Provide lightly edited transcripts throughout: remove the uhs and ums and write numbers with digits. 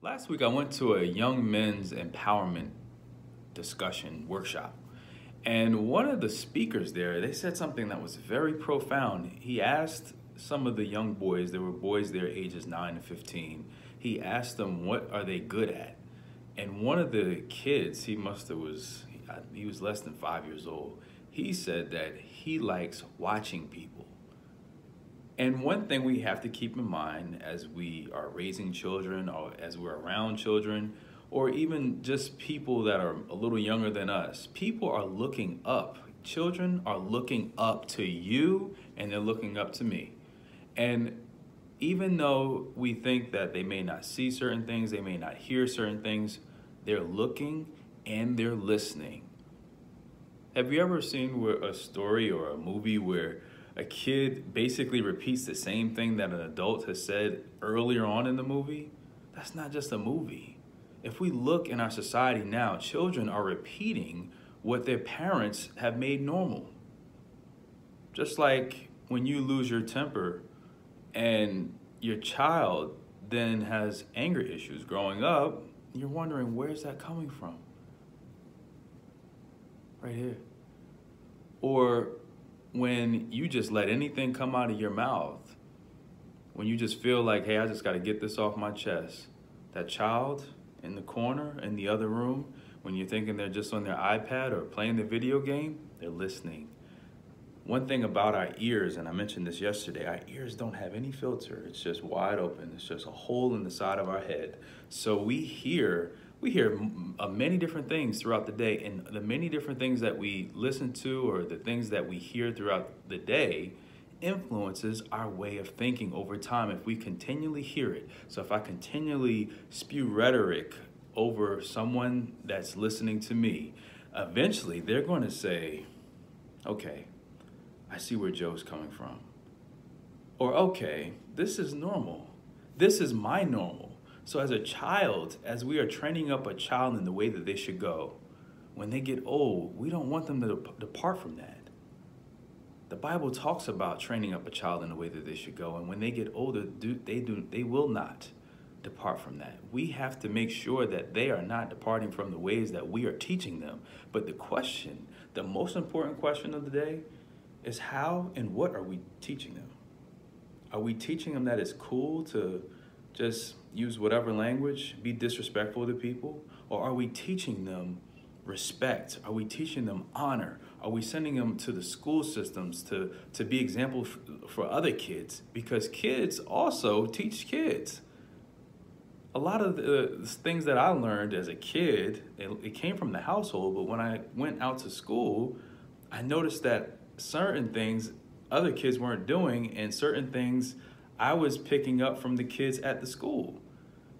Last week, I went to a young men's empowerment discussion workshop. And one of the speakers there, they said something that was very profound. He asked some of the young boys, there were boys there ages 9 to 15, he asked them, what are they good at? And one of the kids, he was less than 5 years old, he said that he likes watching people. And one thing we have to keep in mind as we are raising children or as we're around children, or even just people that are a little younger than us, people are looking up. Children are looking up to you and they're looking up to me. And even though we think that they may not see certain things, they may not hear certain things, they're looking and they're listening. Have you ever seen a story or a movie where a kid basically repeats the same thing that an adult has said earlier on in the movie? That's not just a movie. If we look in our society now, children are repeating what their parents have made normal. Just like when you lose your temper and your child then has anger issues growing up, you're wondering, where's that coming from? Right here. Or when you just let anything come out of your mouth, when you just feel like, hey, I just got to get this off my chest. That child in the corner, in the other room, when you're thinking they're just on their iPad or playing the video game, they're listening. One thing about our ears, and I mentioned this yesterday, our ears don't have any filter. It's just wide open. It's just a hole in the side of our head. So we hear many different things throughout the day, and the many different things that we listen to or the things that we hear throughout the day influences our way of thinking over time if we continually hear it. So if I continually spew rhetoric over someone that's listening to me, eventually they're going to say, okay, I see where Joe's coming from. Or, okay, this is normal. This is my normal. So as a child, as we are training up a child in the way that they should go, when they get old, we don't want them to depart from that. The Bible talks about training up a child in the way that they should go, and when they get older, they will not depart from that. We have to make sure that they are not departing from the ways that we are teaching them. But the most important question of the day is how and what are we teaching them? Are we teaching them that it's cool to just use whatever language, be disrespectful to people? Or are we teaching them respect? Are we teaching them honor? Are we sending them to the school systems to be examples for other kids? Because kids also teach kids. A lot of the things that I learned as a kid, it came from the household, but when I went out to school, I noticed that certain things other kids weren't doing and certain things I was picking up from the kids at the school.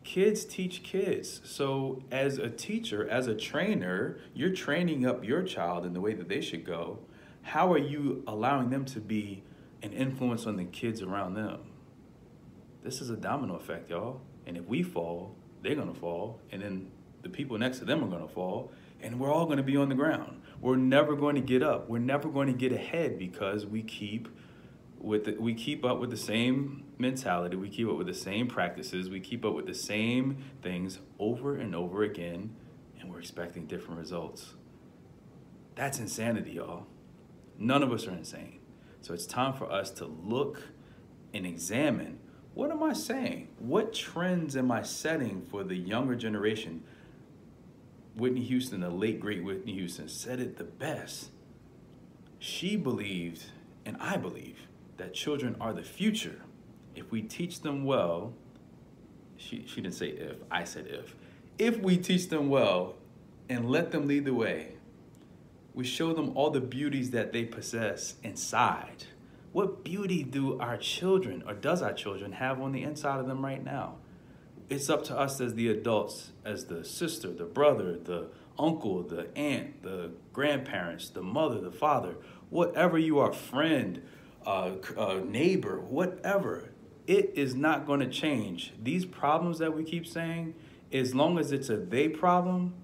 Kids teach kids. So as a teacher, as a trainer, you're training up your child in the way that they should go. How are you allowing them to be an influence on the kids around them? This is a domino effect, y'all. And if we fall, they're gonna fall. And then the people next to them are gonna fall. And we're all gonna be on the ground. We're never going to get up. We're never going to get ahead because we keep up with the same mentality, we keep up with the same practices, we keep up with the same things over and over again, and we're expecting different results. That's insanity, y'all. None of us are insane. So it's time for us to look and examine, what am I saying? What trends am I setting for the younger generation? Whitney Houston, the late great Whitney Houston, said it the best. She believed, and I believe, that children are the future. If we teach them well, she didn't say if, I said if. If we teach them well and let them lead the way, we show them all the beauties that they possess inside. What beauty do our children, or does our children have on the inside of them right now? It's up to us as the adults, as the sister, the brother, the uncle, the aunt, the grandparents, the mother, the father, whatever you are, friend, neighbor, whatever, it is not going to change. These problems that we keep saying, as long as it's a they problem,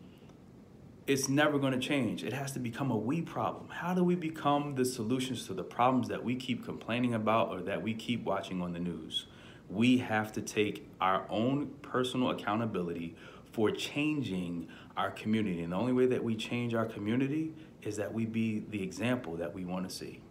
it's never going to change. It has to become a we problem. How do we become the solutions to the problems that we keep complaining about or that we keep watching on the news? We have to take our own personal accountability for changing our community. And the only way that we change our community is that we be the example that we want to see.